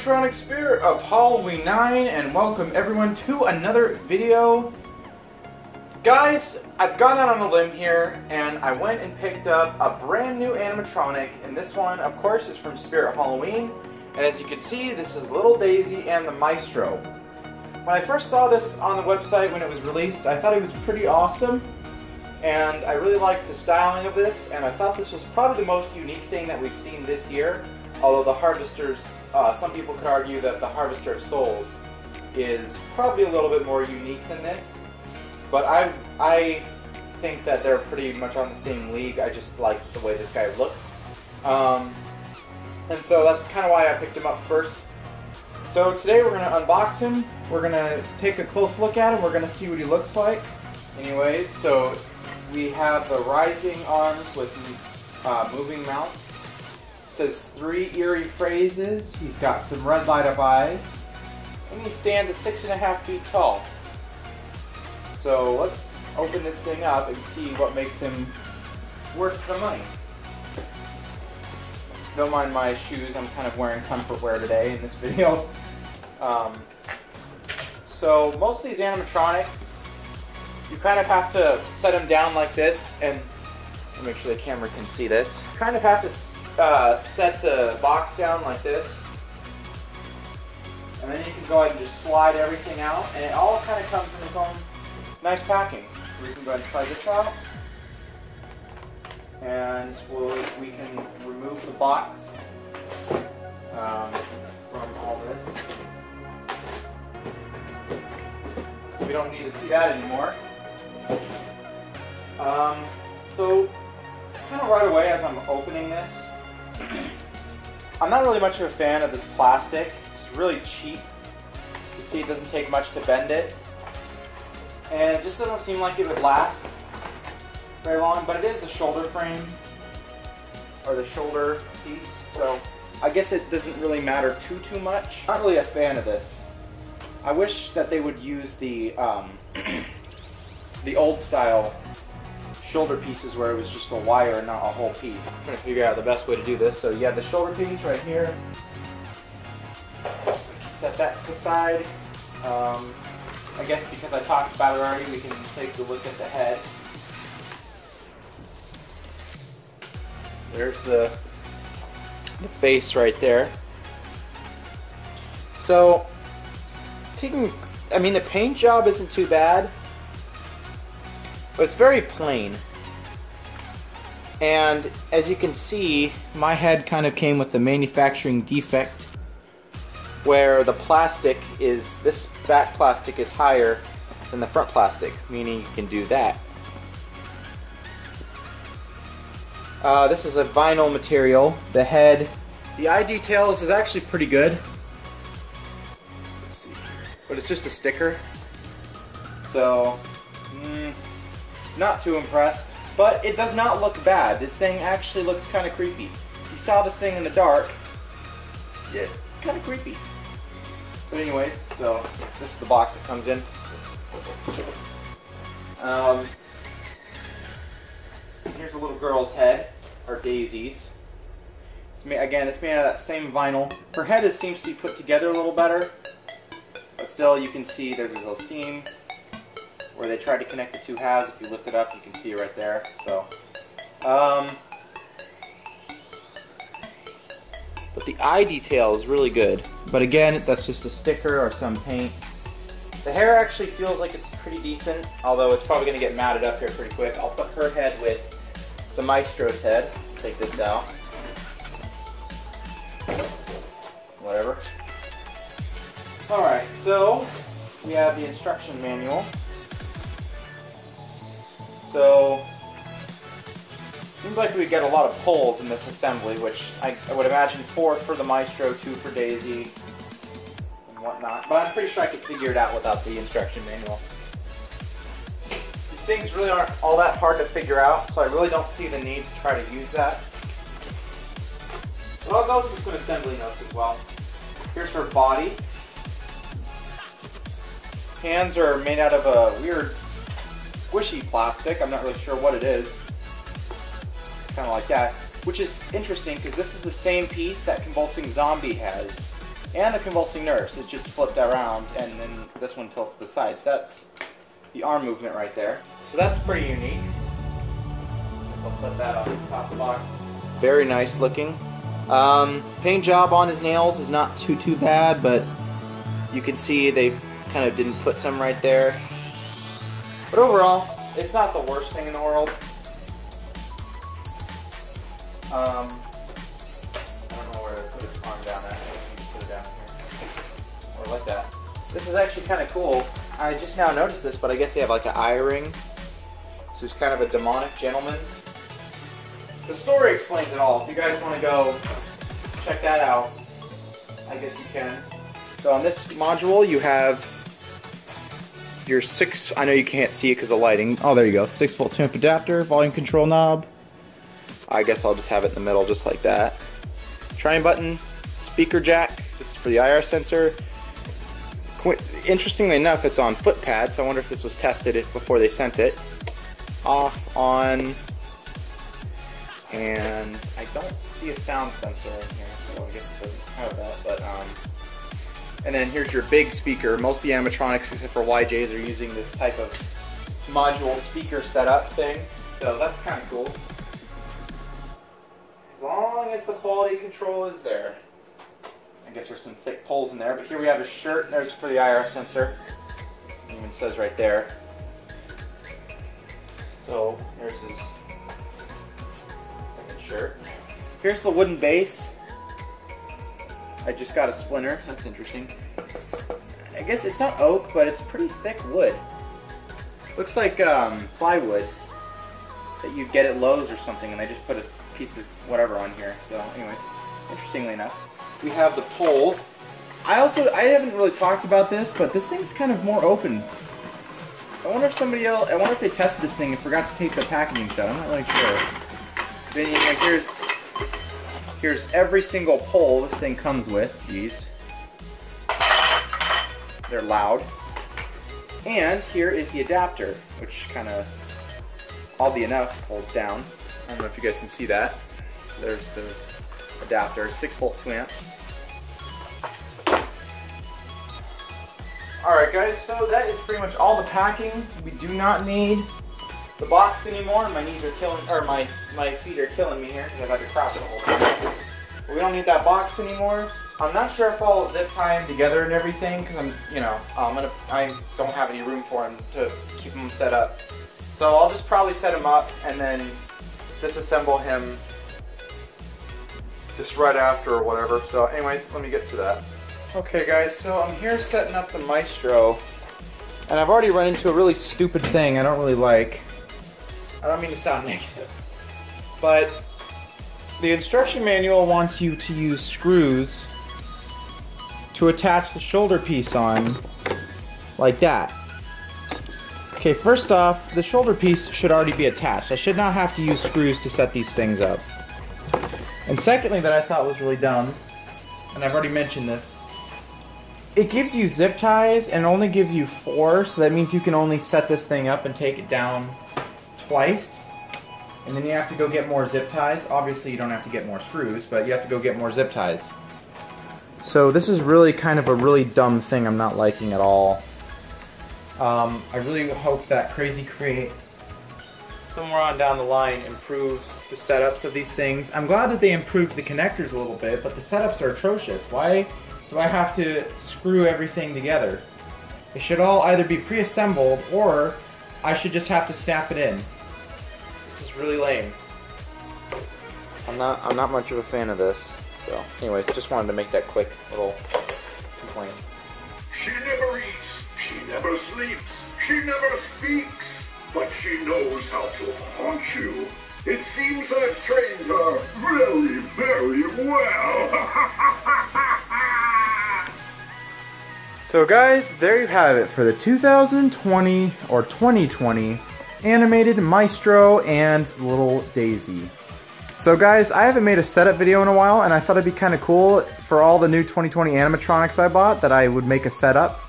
animatronic spirit of Halloween 9, and welcome everyone to another video. Guys, I've gone out on a limb here and I went and picked up a brand new animatronic, and this one of course is from Spirit Halloween, and as you can see this is Little Daisy and the Maestro. When I first saw this on the website when it was released, I thought it was pretty awesome, and I really liked the styling of this, and I thought this was probably the most unique thing that we've seen this year. Although the Harvesters, some people could argue that the Harvester of Souls is probably a little bit more unique than this. But I think that they're pretty much on the same league. I just liked the way this guy looked. And so that's kind of why I picked him up first. So today we're going to unbox him. We're going to take a close look at him. We're going to see what he looks like. Anyways, so we have the rising arms with moving mouth. Says 3 eerie phrases. He's got some red light up eyes, and he stands at 6.5 feet tall. So let's open this thing up and see what makes him worth the money. Don't mind my shoes, I'm kind of wearing comfort wear today in this video. So most of these animatronics, you kind of have to set them down like this, and I'll make sure the camera can see this. You kind of have to set the box down like this, and then you can go ahead and just slide everything out, and it all kind of comes in its own nice packing. So we can go ahead and slide this out, and we can remove the box from all this. So we don't need to see that anymore. So kind of right away as I'm opening this, I'm not really much of a fan of this plastic. It's really cheap. You can see it doesn't take much to bend it. And it just doesn't seem like it would last very long, but it is the shoulder frame, or the shoulder piece, so I guess it doesn't really matter too much. Not really a fan of this. I wish that they would use the the old style shoulder pieces where it was just a wire and not a whole piece. I'm trying to figure out the best way to do this. So you have the shoulder piece right here. Set that to the side. I guess because I talked about it already, we can take a look at the head. There's the face right there. So, I mean, the paint job isn't too bad, but it's very plain. And as you can see, my head kind of came with the manufacturing defect where the plastic is, this back plastic is higher than the front plastic, meaning you can do that. This is a vinyl material. The head, the eye details is actually pretty good. Let's see here. But it's just a sticker. So, not too impressed. But it does not look bad. This thing actually looks kind of creepy. You saw this thing in the dark. Yeah, it's kind of creepy. But anyways, so this is the box it comes in. Here's a little girl's head, or Daisy's. Again, it's made out of that same vinyl. Her head seems to be put together a little better, but still you can see there's a little seam where they tried to connect the two halves. If you lift it up, you can see it right there. So, but the eye detail is really good. But again, that's just a sticker or some paint. The hair actually feels like it's pretty decent, although it's probably going to get matted up here pretty quick. I'll put her head with the Maestro's head. Take this out. Whatever. Alright, so we have the instruction manual. So, seems like we get a lot of pulls in this assembly, which I would imagine 4 for the Maestro, 2 for Daisy, and whatnot. But I'm pretty sure I could figure it out without the instruction manual. These things really aren't all that hard to figure out, so I really don't see the need to try to use that. But I'll go through some assembly notes as well. Here's her body. Hands are made out of a weird squishy plastic. I'm not really sure what it is. Kind of like that. Which is interesting because this is the same piece that Convulsing Zombie has. And the convulsing nurse, it's just flipped around, and then this one tilts to the side. So that's the arm movement right there. So that's pretty unique. Guess I'll set that on top of the box. Very nice looking. Paint job on his nails is not too bad, but you can see they kind of didn't put some right there. But overall, it's not the worst thing in the world. I don't know where to put his arm down at. I think you put it down here. Or like that. This is actually kind of cool. I just now noticed this, but I guess they have like an eye ring. So he's kind of a demonic gentleman. The story explains it all. If you guys want to go check that out, I guess you can. So on this module, you have your 6, I know you can't see it because of lighting. Oh, there you go. 6-volt 2-amp adapter, volume control knob. I guess I'll just have it in the middle just like that. Triangle button, speaker jack, this is for the IR sensor. Interestingly enough, it's on foot pads, so I wonder if this was tested before they sent it. Off, on, and I don't see a sound sensor in here, so I guess it doesn't have that, but and then here's your big speaker. Most of the animatronics, except for YJs, are using this type of module speaker setup thing, so that's kind of cool. As long as the quality control is there. I guess there's some thick poles in there, but here we have his shirt, and there's for the IR sensor. It even says right there. So there's his second shirt. Here's the wooden base. I just got a splinter. That's interesting. I guess it's not oak, but it's pretty thick wood. Looks like plywood that you'd get at Lowe's or something, and they just put a piece of whatever on here. So anyways, interestingly enough, we have the poles. I haven't really talked about this, but this thing's kind of more open. I wonder if they tested this thing and forgot to take the packaging shut. I'm not really sure. Then like here's every single pole this thing comes with. These. They're loud. And here is the adapter, which kind of, oddly enough, folds down. I don't know if you guys can see that. There's the adapter, 6-volt 2-amp. Alright guys, so that is pretty much all the packing. We do not need the box anymore. My knees are killing, or my feet are killing me here because I've had to crouch the whole time. But we don't need that box anymore. I'm not sure if I'll zip tie them together and everything because I don't have any room for them to keep them set up. So I'll just probably set him up and then disassemble him just right after or whatever. So anyways, let me get to that. Okay guys, so I'm here setting up the Maestro, and I've already run into a really stupid thing I don't really like. I don't mean to sound negative, but the instruction manual wants you to use screws to attach the shoulder piece on, like that. Okay, first off, the shoulder piece should already be attached. I should not have to use screws to set these things up. And secondly, that I thought was really dumb, and I've already mentioned this, it gives you zip ties and only gives you 4, so that means you can only set this thing up and take it down twice. And then you have to go get more zip ties. Obviously you don't have to get more screws, but you have to go get more zip ties. So this is really kind of a really dumb thing I'm not liking at all. I really hope that Crazy Create somewhere on down the line improves the setups of these things. I'm glad that they improved the connectors a little bit, but the setups are atrocious. Why do I have to screw everything together? It should all either be pre-assembled or I should just have to snap it in. This is really lame. I'm not much of a fan of this. So, anyways, just wanted to make that quick little complaint. She never eats, she never sleeps, she never speaks, but she knows how to haunt you. It seems I've trained her very, very well. So guys, there you have it for the 2020 or 2020 animated Maestro and little Daisy. So guys, I haven't made a setup video in a while, and I thought it'd be kind of cool for all the new 2020 animatronics I bought that I would make a setup.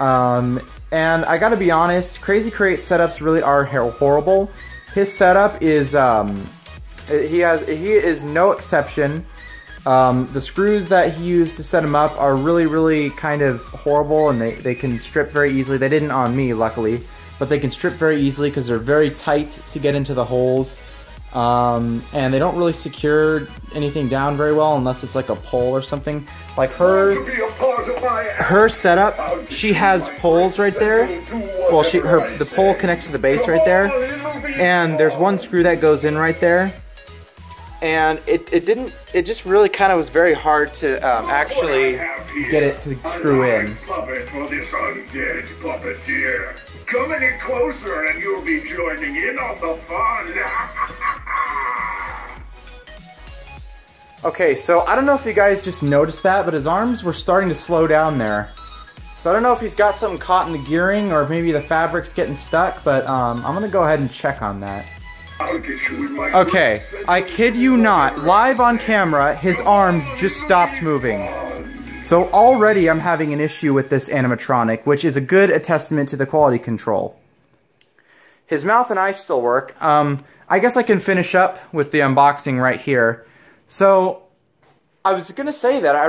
And I gotta be honest, Crazy Create setups really are horrible. His setup is, he is no exception. The screws that he used to set him up are really kind of horrible, and they can strip very easily. They didn't on me, luckily, but they can strip very easily because they're very tight to get into the holes. And they don't really secure anything down very well unless it's like a pole or something. Like her setup, she has poles right there. Well, the pole connects to the base right there, and there's one screw that goes in right there. And it just really kind of was very hard to actually get it to screw in. Come any closer and you'll be joining in on the fun. Okay, so I don't know if you guys just noticed that, but his arms were starting to slow down there. So I don't know if he's got something caught in the gearing or maybe the fabric's getting stuck, but I'm gonna go ahead and check on that. Okay, I kid you not, live on camera, his arms just stopped moving. So already I'm having an issue with this animatronic, which is a good testament to the quality control. His mouth and eyes still work. I guess I can finish up with the unboxing right here. So I was gonna say that I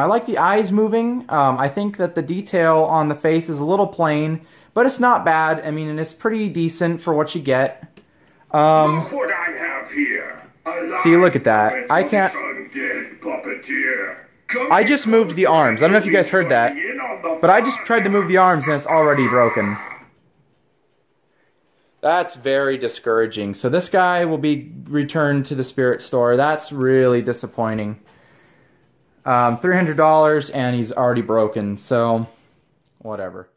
like the eyes moving. I think that the detail on the face is a little plain, but it's not bad. I mean, and it's pretty decent for what you get. Look what I have here. See, look at that. I can't. I just moved the arms. I don't know if you guys heard that, but I just tried to move the arms and it's already broken. That's very discouraging. So this guy will be returned to the Spirit Store. That's really disappointing. $300 and he's already broken, so whatever.